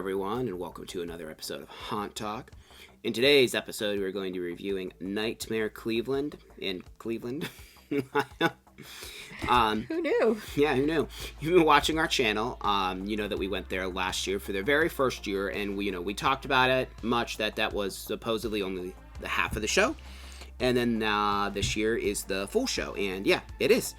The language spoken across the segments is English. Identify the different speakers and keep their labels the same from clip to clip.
Speaker 1: everyone, and welcome to another episode of Haunt Talk. In today's episode, we're going to be reviewing Nightmare Cleveland in Cleveland.
Speaker 2: Who knew?
Speaker 1: Yeah, who knew? You've been watching our channel. You know that we went there last year for their very first year, and we talked about it much that was supposedly only the half of the show. And then this year is the full show, and yeah, it is.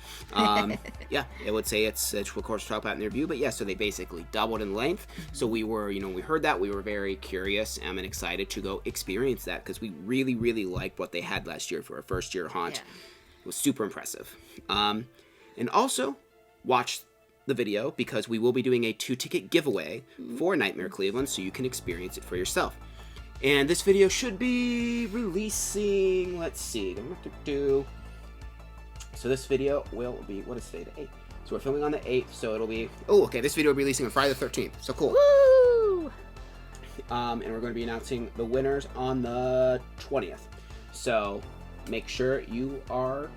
Speaker 1: Yeah, I would say it's of course talk about in the review, but yeah, so they basically doubled in length. So we were, we heard that, we were very curious and excited to go experience that because we really, really liked what they had last year for our first year haunt. Yeah. It was super impressive. And also watch the video because we will be doing a 2-ticket giveaway for Nightmare Cleveland, so you can experience it for yourself. And this video should be releasing, let's see, so this video will be, what is today, the 8th? So we're filming on the 8th, so it'll be, this video will be releasing on Friday the 13th, so cool.
Speaker 2: Woo!
Speaker 1: And we're going to be announcing the winners on the 20th. So make sure you are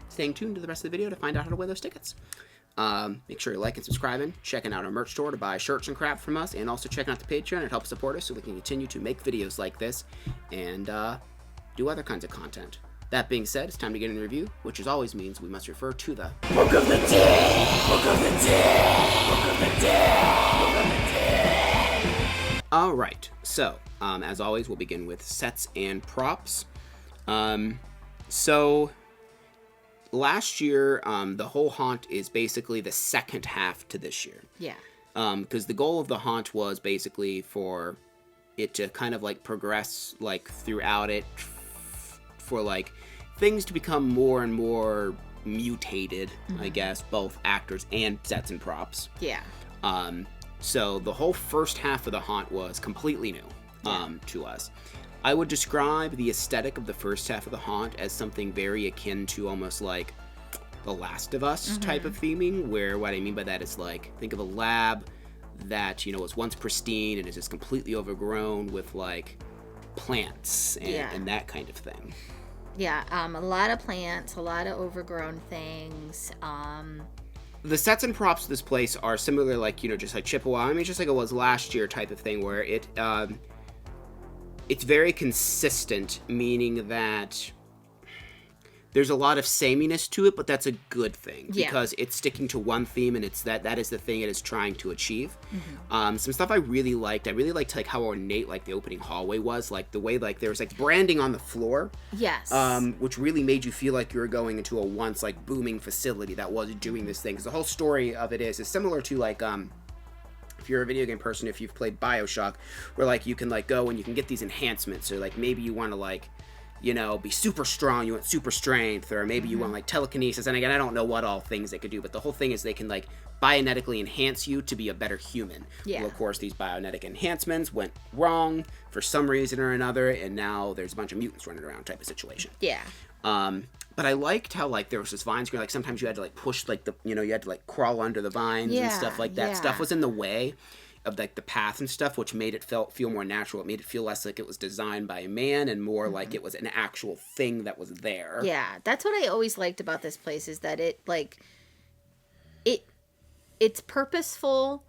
Speaker 1: staying tuned to the rest of the video to find out how to win those tickets. Make sure you're liking, subscribing, checking out our merch store to buy shirts and crap from us, and also checking out the Patreon. It helps support us so we can continue to make videos like this and do other kinds of content. That being said, it's time to get in the review, which as always means we must refer to the Book of the Dead! Book of the Dead! Book of the Dead! Book of the Dead! Alright, so, as always, we'll begin with sets and props. Last year, the whole haunt is basically the second half to this year.
Speaker 2: Yeah.
Speaker 1: Because the goal of the haunt was basically for it to kind of progress throughout it, for things to become more and more mutated, I guess, both actors and sets and props.
Speaker 2: Yeah.
Speaker 1: So the whole first half of the haunt was completely new to us. I would describe the aesthetic of the first half of the haunt as something very akin to almost like The Last of Us type of theming, where what I mean by that is think of a lab that, was once pristine and is just completely overgrown with plants and that kind of thing.
Speaker 2: Yeah, a lot of plants, a lot of overgrown things.
Speaker 1: The sets and props of this place are similar, just like Chippewa. I mean, just like it was last year type of thing, where it's very consistent, meaning that there's a lot of sameness to it, but that's a good thing because it's sticking to one theme, and it's that is the thing it is trying to achieve. Some stuff I really liked how ornate the opening hallway was, the way there was branding on the floor.
Speaker 2: Yes.
Speaker 1: Which really made you feel like you were going into a once booming facility that was doing this thing. Because the whole story of it is similar to if you're a video game person, if you've played BioShock, where you can go and you can get these enhancements, so maybe you want to be super strong, you want super strength, or maybe you want telekinesis, and again, I don't know what all things they could do, but the whole thing is they can bionetically enhance you to be a better human. Well, of course, these bionetic enhancements went wrong for some reason or another, and now there's a bunch of mutants running around type of situation.
Speaker 2: Yeah.
Speaker 1: But I liked how there was this vines where sometimes you had to push you had to crawl under the vines and stuff like that. Stuff was in the way of the path and stuff, which made it feel more natural. It made it feel less like it was designed by a man and more like it was an actual thing that was there.
Speaker 2: Yeah, that's what I always liked about this place, is that it's purposeful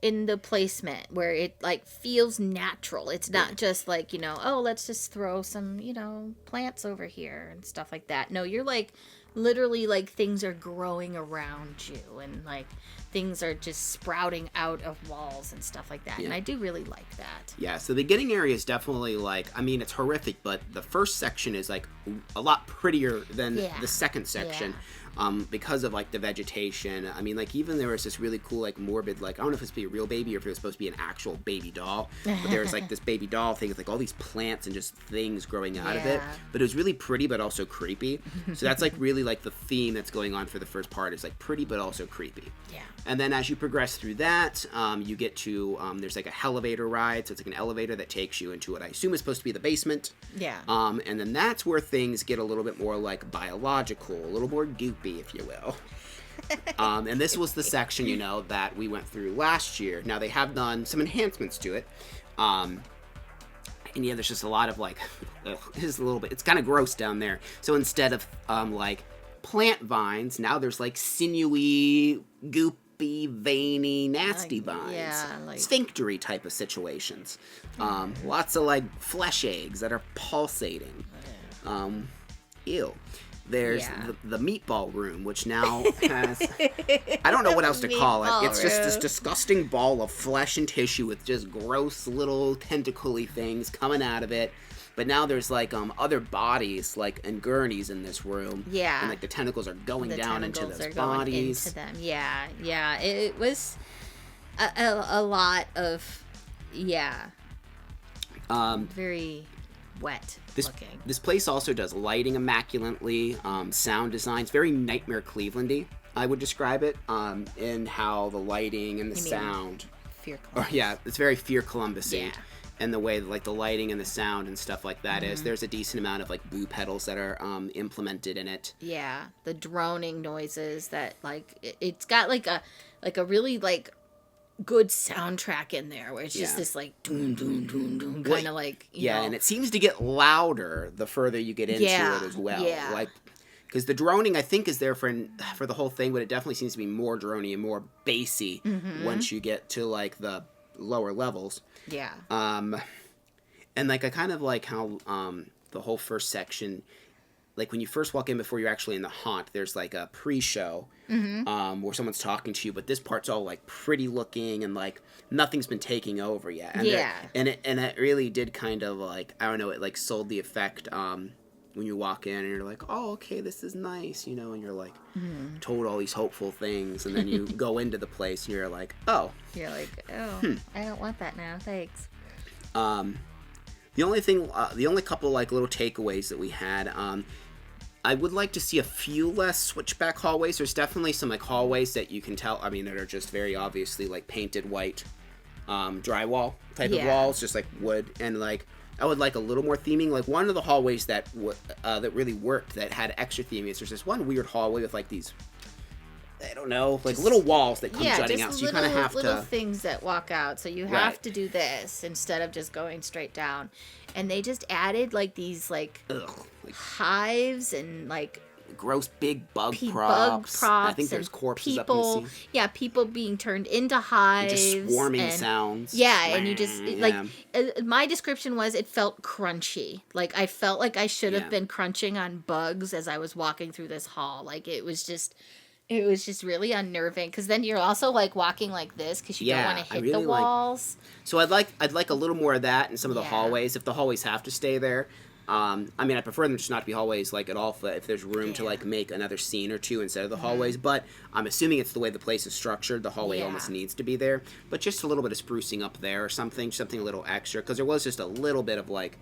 Speaker 2: in the placement, where it feels natural. It's not just let's just throw some plants over here and stuff like that. No, you're literally things are growing around you, and things are just sprouting out of walls and stuff like that. And I do really like that.
Speaker 1: Yeah, so the beginning area is definitely it's horrific, but the first section is a lot prettier than the second section. Because of the vegetation. I mean, even there was this really cool morbid, I don't know if it's supposed to be a real baby or if it was supposed to be an actual baby doll, but there was this baby doll thing with all these plants and just things growing out of it, but it was really pretty but also creepy. So that's really the theme that's going on for the first part, is pretty but also creepy. And then as you progress through that, you get to there's a elevator ride, so it's an elevator that takes you into what I assume is supposed to be the basement. And then that's where things get a little bit more biological, a little more goopy, if you will. And this was the section, that we went through last year. Now, they have done some enhancements to it. And there's just a lot of it's a little bit, it's kind of gross down there. So instead of plant vines, now there's sinewy goop lumpy, veiny, nasty vines.
Speaker 2: Yeah, like
Speaker 1: sphinctery type of situations. Lots of like flesh eggs that are pulsating. Ew. There's the meatball room, which now has... I don't know what else to call it. It's just this disgusting ball of flesh and tissue with just gross little tentacly things coming out of it. But now there's, like, other bodies, like, and gurneys in this room.
Speaker 2: Yeah.
Speaker 1: And, like, the tentacles are going down into those bodies.
Speaker 2: Going into them. Yeah. It was a lot of... Yeah. Very... wet looking.
Speaker 1: This place also does lighting immaculately, sound designs, very Nightmare Cleveland-y, I would describe it, in how the lighting and the sound.
Speaker 2: Fear Columbus.
Speaker 1: It's very Fear Columbus-y.
Speaker 2: Yeah.
Speaker 1: And the way that, like, the lighting and the sound and stuff like that is. There's a decent amount of, like, boo pedals that are implemented in it.
Speaker 2: Yeah, the droning noises that, like, it's got, like a really, like, good soundtrack in there where it's just this like doom doom doom doom kind of like you know.
Speaker 1: And it seems to get louder the further you get into it as well. Like because the droning I think is there for the whole thing, but it definitely seems to be more drony and more bassy once you get to like the lower levels.
Speaker 2: Yeah.
Speaker 1: And like I kind of like how the whole first section, like when you first walk in before you're actually in the haunt, there's like a pre-show where someone's talking to you, but this part's all like pretty looking and like nothing's been taking over yet. And it really did kind of like, I don't know, it like sold the effect when you walk in and you're like, oh, okay, this is nice, you know, and you're like told all these hopeful things, and then you go into the place and you're like, oh.
Speaker 2: You're like, oh, I don't want that now, thanks.
Speaker 1: The only couple like little takeaways that we had, I would like to see a few less switchback hallways. There's definitely some like hallways that you can tell, I mean, that are just very obviously like painted white drywall type of walls, just like wood, and like I would like a little more theming. Like one of the hallways that really worked, that had extra theming, is there's this one weird hallway with like these, I don't know, like just little walls that come jutting out. So you kind of have
Speaker 2: little things that walk out. So you have to do this instead of just going straight down. And they just added like these like hives and like
Speaker 1: gross big bug props. I think there's corpses up in the scene.
Speaker 2: Yeah, people being turned into hives.
Speaker 1: And just swarming sounds.
Speaker 2: Yeah, and you just like my description was it felt crunchy. Like I felt like I should have been crunching on bugs as I was walking through this hall. Like it was just really unnerving, because then you're also like walking like this because you don't want to hit the walls.
Speaker 1: So I'd like a little more of that in some of the hallways, if the hallways have to stay there. I mean, I prefer them just not to be hallways like at all, if there's room to like make another scene or two instead of the hallways. But I'm assuming it's the way the place is structured. The hallway almost needs to be there, but just a little bit of sprucing up there or something a little extra, because there was just a little bit of like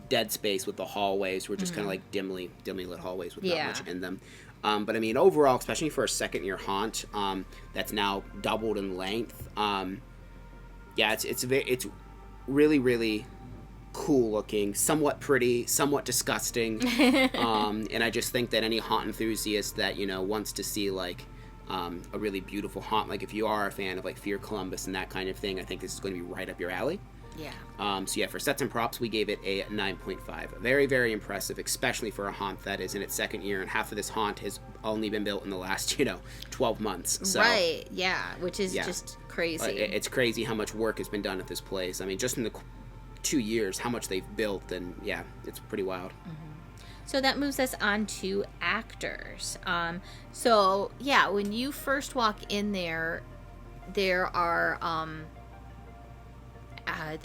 Speaker 1: dead space with the hallways. We're just kind of like dimly lit hallways with not much in them. But I mean, overall, especially for a second-year haunt, that's now doubled in length. It's really, really cool looking, somewhat pretty, somewhat disgusting. And I just think that any haunt enthusiast that, you know, wants to see like a really beautiful haunt, like if you are a fan of like Fear Columbus and that kind of thing, I think this is going to be right up your alley.
Speaker 2: Yeah.
Speaker 1: So for sets and props, we gave it a 9.5. Very, very impressive, especially for a haunt that is in its second year, and half of this haunt has only been built in the last, 12 months. So,
Speaker 2: right, yeah, which is just crazy.
Speaker 1: It's crazy how much work has been done at this place. I mean, just in the 2 years, how much they've built, and it's pretty wild.
Speaker 2: So that moves us on to actors. When you first walk in there are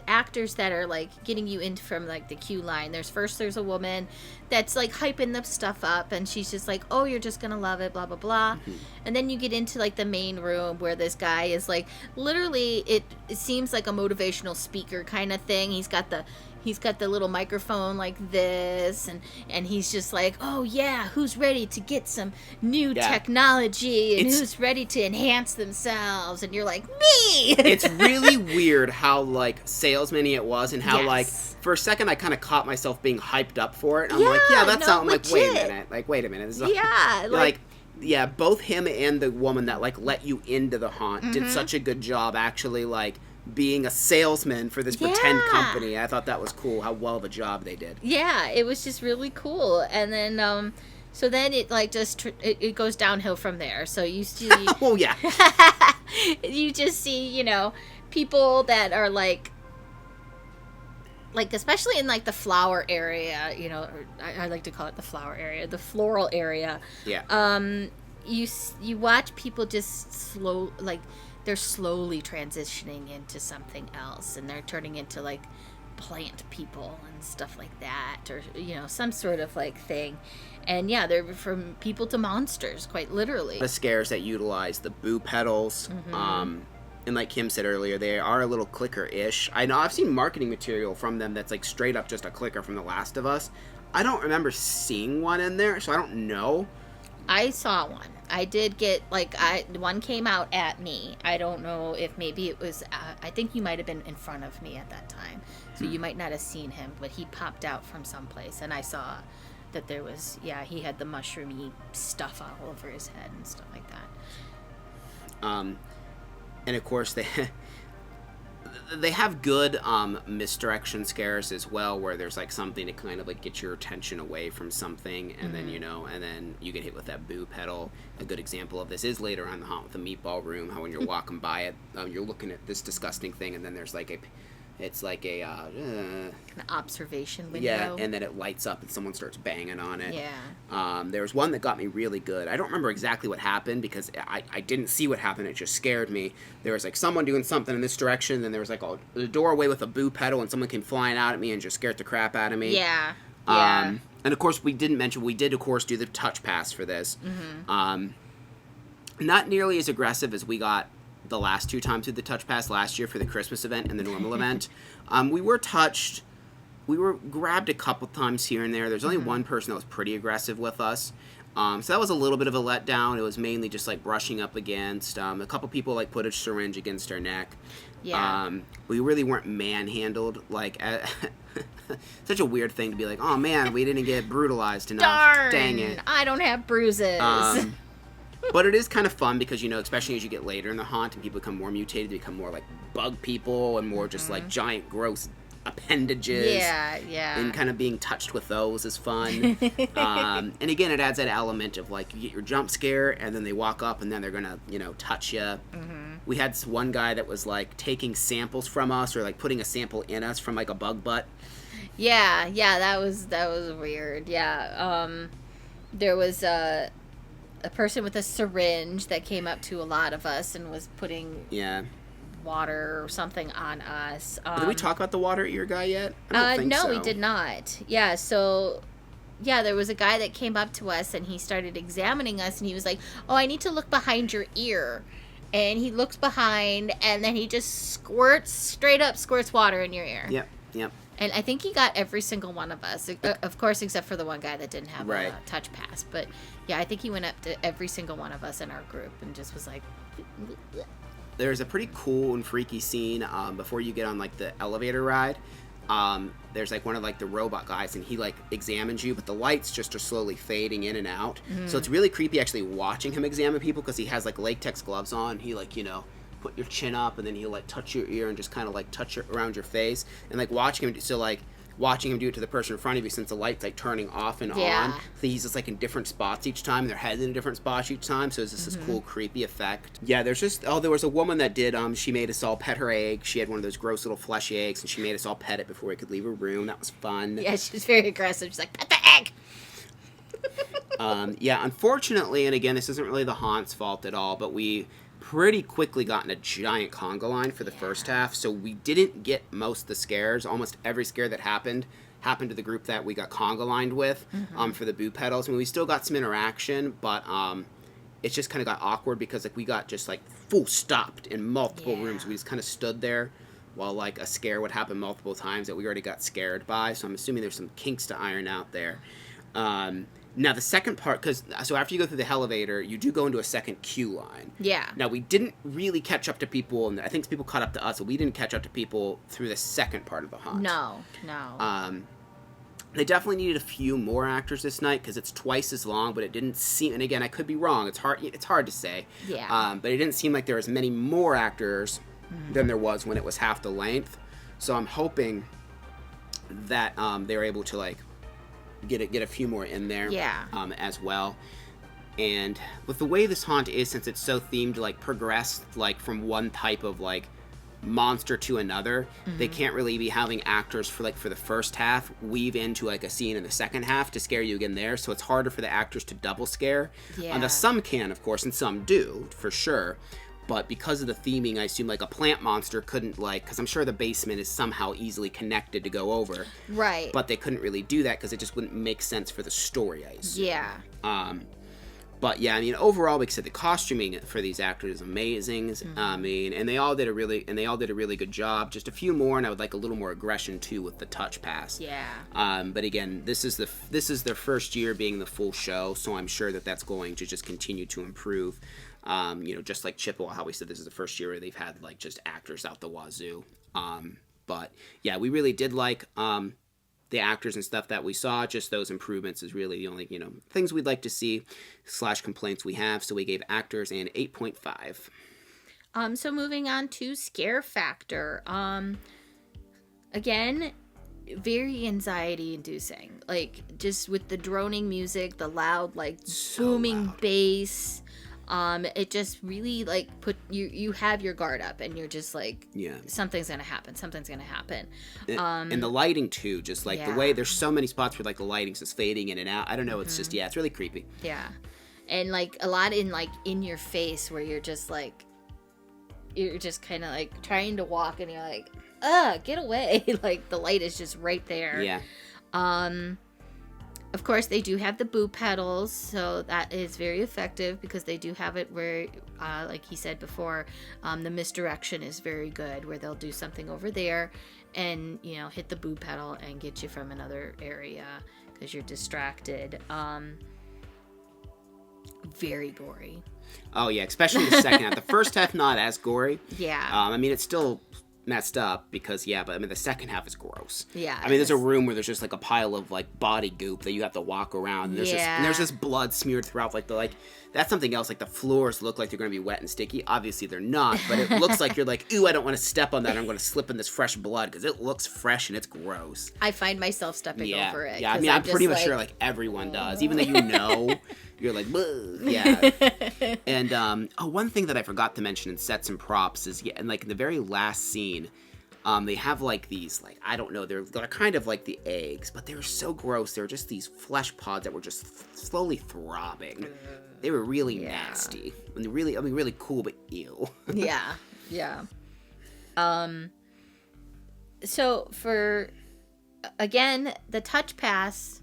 Speaker 2: actors that are like getting you in from like the queue line. There's a woman that's like hyping the stuff up, and she's just like, oh, you're just gonna love it, blah blah blah. And then you get into like the main room where this guy is like, literally it seems like a motivational speaker kind of thing. He's got the little microphone like this, and he's just like, oh yeah, who's ready to get some new technology, and who's ready to enhance themselves? And you're like, me!
Speaker 1: It's really weird how like salesman-y it was, and how like for a second I kind of caught myself being hyped up for it. I'm like, that's not, I'm like, wait a minute. This is both him and the woman that like let you into the haunt did such a good job actually like being a salesman for this pretend company. I thought that was cool how well the job they did.
Speaker 2: Yeah, it was just really cool. And then so then it like just it goes downhill from there. So you see
Speaker 1: oh yeah.
Speaker 2: You just see, people that are like especially in like the flower area, or I like to call it the flower area, the floral area.
Speaker 1: Yeah.
Speaker 2: You watch people just they're slowly transitioning into something else, and they're turning into like plant people and stuff like that, or some sort of like thing. And yeah, they're from people to monsters, quite literally.
Speaker 1: The scares that utilize the boo petals, and like Kim said earlier, they are a little clicker-ish. I know I've seen marketing material from them that's like straight up just a clicker from The Last of Us. I don't remember seeing one in there, so I don't know.
Speaker 2: I saw one. I did get, one came out at me. I don't know if maybe it was, I think you might have been in front of me at that time. So you might not have seen him, but he popped out from someplace, and I saw that there was, he had the mushroomy stuff all over his head and stuff like that.
Speaker 1: And of course, they have good misdirection scares as well, where there's like something to kind of like get your attention away from something, and then and then you get hit with that boo petal. A good example of this is later on the Haunt with the Meatball Room, how when you're walking by it, you're looking at this disgusting thing, and then there's like an
Speaker 2: observation window.
Speaker 1: Yeah, and then it lights up and someone starts banging on it.
Speaker 2: Yeah.
Speaker 1: There was one that got me really good. I don't remember exactly what happened because I didn't see what happened. It just scared me. There was like someone doing something in this direction, then there was like a doorway with a boo petal, and someone came flying out at me and just scared the crap out of me.
Speaker 2: Yeah. Yeah.
Speaker 1: And of course, we did of course do the touch pass for this. Not nearly as aggressive as we got the last 2 times through the touch pass last year for the Christmas event and the normal event. We were touched. We were grabbed a couple times here and there. There's only one person that was pretty aggressive with us. So that was a little bit of a letdown. It was mainly just like brushing up against. A couple people like put a syringe against our neck.
Speaker 2: Yeah.
Speaker 1: We really weren't manhandled. Such a weird thing to be like, oh man, we didn't get brutalized enough.
Speaker 2: Darn,
Speaker 1: dang it.
Speaker 2: I don't have bruises.
Speaker 1: But it is kind of fun because, especially as you get later in the haunt and people become more mutated, they become more like bug people and more just like giant gross appendages.
Speaker 2: Yeah.
Speaker 1: And kind of being touched with those is fun. And again, it adds that element of like you get your jump scare and then they walk up and then they're going to, touch you. We had this one guy that was like taking samples from us or like putting a sample in us from like a bug butt.
Speaker 2: Yeah, that was weird. Yeah. There was a person with a syringe that came up to a lot of us and was putting water or something on us.
Speaker 1: Did we talk about the water ear guy yet? I don't think
Speaker 2: no,
Speaker 1: so.
Speaker 2: we did not. Yeah, so there was a guy that came up to us and he started examining us and he was like, "Oh, I need to look behind your ear." And he looks behind and then he just squirts water in your ear.
Speaker 1: Yep.
Speaker 2: And I think he got every single one of us, of course, except for the one guy that didn't have a touch pass. But yeah, I think he went up to every single one of us in our group and just was like.
Speaker 1: There's a pretty cool and freaky scene before you get on like the elevator ride. There's like one of like the robot guys and he like examines you, but the lights just are slowly fading in and out. So it's really creepy actually watching him examine people because he has like latex gloves on. He like, put your chin up and then he'll like touch your ear and just kind of like touch it around your face and like watching him do it to the person in front of you since the light's like turning off and on. So he's just like in different spots each time. Their head's in different spots each time. So it's just this cool creepy effect. Yeah, there was a woman that did, she made us all pet her egg. She had one of those gross little fleshy eggs and she made us all pet it before we could leave her room. That was fun.
Speaker 2: Yeah, she was very aggressive. She's like, "Pet the egg!"
Speaker 1: Yeah, unfortunately, and again, this isn't really the haunt's fault at all, but we pretty quickly got in a giant conga line for the first half, so we didn't get most of the scares. Almost every scare that happened to the group that we got conga lined with for the boo pedals. I mean, we still got some interaction, but it just kind of got awkward because like we got just like full stopped in multiple rooms. We just kind of stood there while like a scare would happen multiple times that we already got scared by, so I'm assuming there's some kinks to iron out there. Now, the second part, so after you go through the elevator, you do go into a second queue line.
Speaker 2: Yeah.
Speaker 1: Now, we didn't really catch up to people, and I think people caught up to us, but we didn't catch up to people through the second part of the haunt.
Speaker 2: No.
Speaker 1: They definitely needed a few more actors this night, because it's twice as long, but it didn't seem, and again, I could be wrong, it's hard to say.
Speaker 2: Yeah.
Speaker 1: But it didn't seem like there was many more actors than there was when it was half the length. So I'm hoping that they were able to, like, get a few more in there as well. And with the way this haunt is, since it's so themed, like, progressed, like, from one type of, like, monster to another, they can't really be having actors for the first half weave into, like, a scene in the second half to scare you again there, so it's harder for the actors to double scare.
Speaker 2: Yeah.
Speaker 1: Some can, of course, and some do, for sure. But because of the theming, I assume, like, a plant monster couldn't, like... Because I'm sure the basement is somehow easily connected to go over.
Speaker 2: Right.
Speaker 1: But they couldn't really do that because it just wouldn't make sense for the story, I assume.
Speaker 2: Yeah.
Speaker 1: But, yeah, I mean, overall, like I said, the costuming for these actors is amazing. I mean, and they all did a really good job. Just a few more, and I would like a little more aggression, too, with the touch pass.
Speaker 2: Yeah.
Speaker 1: But, again, this is their first year being the full show, so I'm sure that that's going to just continue to improve. Just like Chippewa, how we said this is the first year where they've had, like, just actors out the wazoo. But, yeah, we really did like the actors and stuff that we saw. Just those improvements is really the only, things we'd like to see / complaints we have. So we gave actors an 8.5.
Speaker 2: So moving on to scare factor. Again, very anxiety inducing. Like, just with the droning music, the loud, like, booming bass. It just really, like, put you have your guard up, and you're just like, something's gonna happen.
Speaker 1: And the lighting too, just like the way there's so many spots where, like, the lighting's just fading in and out. I don't know. It's just it's really creepy.
Speaker 2: Yeah, and, like, a lot in your face where you're just like, you're just kind of like trying to walk, and you're like, get away! Like, the light is just right there.
Speaker 1: Yeah.
Speaker 2: Of course, they do have the boo pedals, so that is very effective because they do have it where, like he said before, the misdirection is very good, where they'll do something over there and, hit the boo pedal and get you from another area because you're distracted. Very gory.
Speaker 1: Oh, yeah, especially the second half. The first half, not as gory.
Speaker 2: Yeah.
Speaker 1: I mean, it's still messed up because but I mean the second half is gross.
Speaker 2: Yeah.
Speaker 1: I mean there's a room where there's just like a pile of like body goop that you have to walk around, and there's this blood smeared throughout, like that's something else. Like, the floors look like they're going to be wet and sticky. Obviously they're not, but it looks like you're like, ooh, I don't want to step on that. I'm going to slip in this fresh blood because it looks fresh and it's gross.
Speaker 2: I find myself stepping over it.
Speaker 1: Yeah, I mean I'm pretty much sure like everyone does, even though you're like, yeah. And one thing that I forgot to mention in sets and props is, and like in the very last scene, they have like these, like, I don't know, they're kind of like the eggs, but they were so gross. They were just these flesh pods that were just slowly throbbing. They were really nasty. And really cool, but ew.
Speaker 2: Yeah. So for, again, the touch pass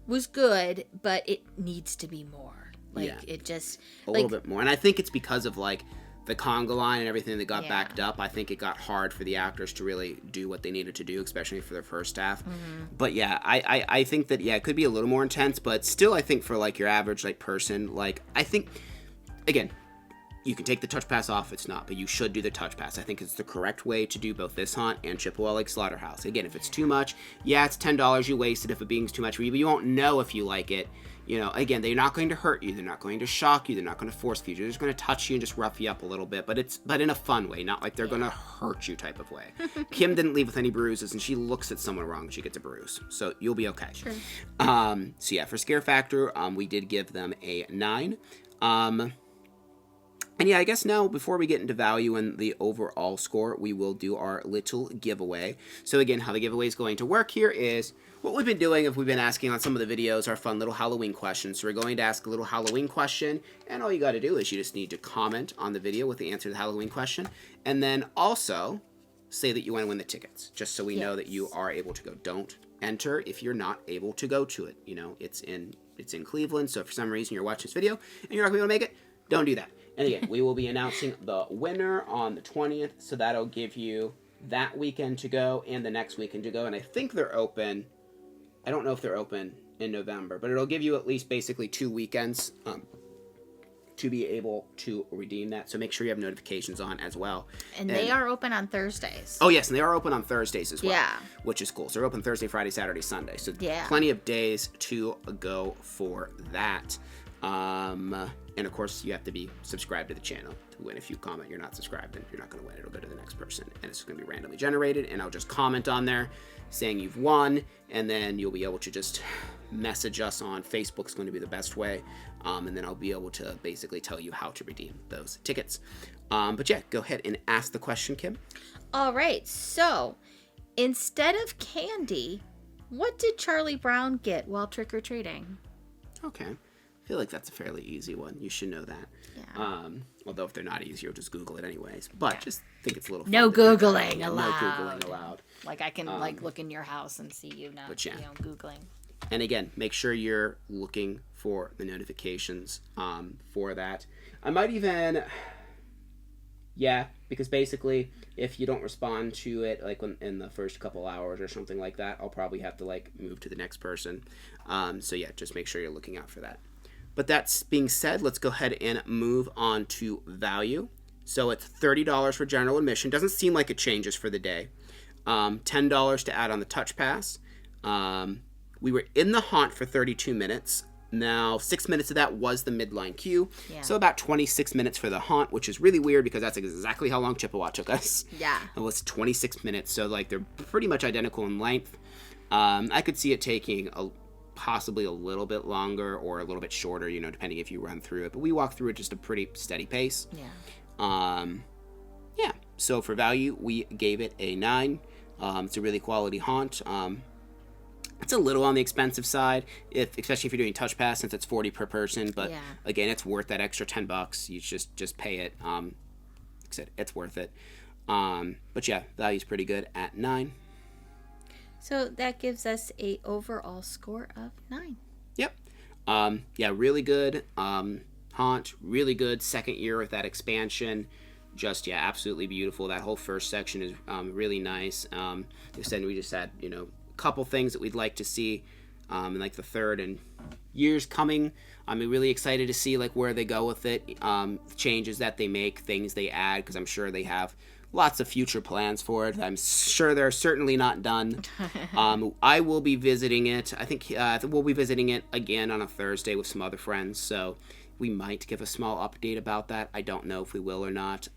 Speaker 2: was good, but it needs to be more. It just
Speaker 1: a little bit more. And I think it's because of like the conga line and everything that got backed up. I think it got hard for the actors to really do what they needed to do, especially for their first half. But yeah, I think that it could be a little more intense, but still I think for like your average like person, like, I think, again, you can take the touch pass off, it's not, but you should do the touch pass. I think it's the correct way to do both this haunt and Chippewa Lake Slaughterhouse. Again, if it's too much, it's $10 you wasted if it being too much for you, but you won't know if you like it. Again, they're not going to hurt you, they're not going to shock you, they're not going to force feed you, they're just going to touch you and just rough you up a little bit, but in a fun way, not like they're going to hurt you type of way. Kim didn't leave with any bruises, and she looks at someone wrong and she gets a bruise, so you'll be okay.
Speaker 2: Sure.
Speaker 1: So yeah, for scare factor, we did give them a 9. And yeah, I guess now, before we get into value and the overall score, we will do our little giveaway. So again, how the giveaway is going to work here is, what we've been doing, if we've been asking on some of the videos, our fun little Halloween questions. So we're going to ask a little Halloween question, and all you got to do is you just need to comment on the video with the answer to the Halloween question, and then also say that you want to win the tickets, just so we know that you are able to go. Don't enter if you're not able to go to it. It's in Cleveland, so if for some reason you're watching this video and you're not going to be able to make it, don't do that. And again, we will be announcing the winner on the 20th, so that'll give you that weekend to go and the next weekend to go. And I think they're open. I don't know if they're open in November, but it'll give you at least basically 2 weekends to be able to redeem that. So make sure you have notifications on as well.
Speaker 2: And they are open on Thursdays.
Speaker 1: Oh, yes, and they are open on Thursdays as well.
Speaker 2: Yeah.
Speaker 1: Which is cool. So they're open Thursday, Friday, Saturday, Sunday. So plenty of days to go for that. And of course, you have to be subscribed to the channel to win. If you comment you're not subscribed, then you're not going to win. It'll go to the next person, and it's going to be randomly generated. And I'll just comment on there saying you've won, and then you'll be able to just message us on Facebook. Is going to be the best way, and then I'll be able to basically tell you how to redeem those tickets. But yeah, go ahead and ask the question, Kim.
Speaker 2: All right. So instead of candy, what did Charlie Brown get while trick-or-treating?
Speaker 1: Okay. I feel like that's a fairly easy one. You should know that.
Speaker 2: Yeah.
Speaker 1: Although if they're not easy, you'll just Google it anyways. But just think it's a little fun.
Speaker 2: No Googling allowed.
Speaker 1: No Googling allowed.
Speaker 2: Like I can like look in your house and see you not Googling.
Speaker 1: And again, make sure you're looking for the notifications for that. I might even... Yeah, because basically, if you don't respond to it like in the first couple hours or something like that, I'll probably have to like move to the next person. So yeah, just make sure you're looking out for that. But that's being said, let's go ahead and move on to value. So it's $30 for general admission. Doesn't seem like it changes for the day. $10 to add on the touch pass. We were in the haunt for 32 minutes. Now, 6 minutes of that was the midline queue. Yeah. So about 26 minutes for the haunt, which is really weird because that's exactly how long Chippewa took us.
Speaker 2: Yeah.
Speaker 1: It was 26 minutes. So, like, they're pretty much identical in length. I could see it taking possibly a little bit longer or a little bit shorter, depending if you run through it. But we walked through it just a pretty steady pace.
Speaker 2: Yeah.
Speaker 1: Yeah. So, for value, we gave it a 9. It's a really quality haunt. It's a little on the expensive side, especially if you're doing touch pass, since it's $40 per person. But again, it's worth that extra $10. You just pay it. Like I said, it's worth it. But yeah, value's pretty good at 9.
Speaker 2: So that gives us a overall score of 9.
Speaker 1: Yep. Yeah, really good. Haunt, really good. Second year with that expansion. Just absolutely beautiful. That whole first section is really nice. We just had couple things that we'd like to see in like the third and years coming. I'm really excited to see like where they go with it, changes that they make, things they add, because I'm sure they have lots of future plans for it. I'm sure they're certainly not done. I will be visiting it. I think we'll be visiting it again on a Thursday with some other friends, so we might give a small update about that. I don't know if we will or not,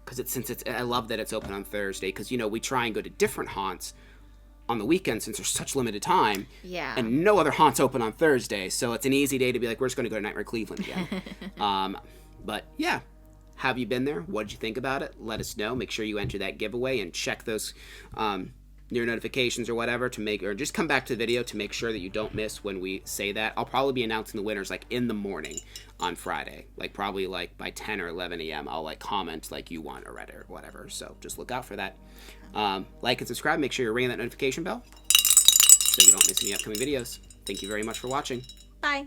Speaker 1: because I love that it's open on Thursday, because we try and go to different haunts on the weekend since there's such limited time.
Speaker 2: Yeah.
Speaker 1: And no other haunts open on Thursday, so it's an easy day to be like, we're just going to go to Nightmare Cleveland again. But yeah, have you been there? What did you think about it? Let us know. Make sure you enter that giveaway and check those your notifications or whatever or just come back to the video to make sure that you don't miss when we say that. I'll probably be announcing the winners like in the morning on Friday, like probably like by 10 or 11 a.m. I'll like comment like you won or whatever. So just look out for that. Like and subscribe. Make sure you're ringing that notification bell so you don't miss any upcoming videos. Thank you very much for watching.
Speaker 2: Bye.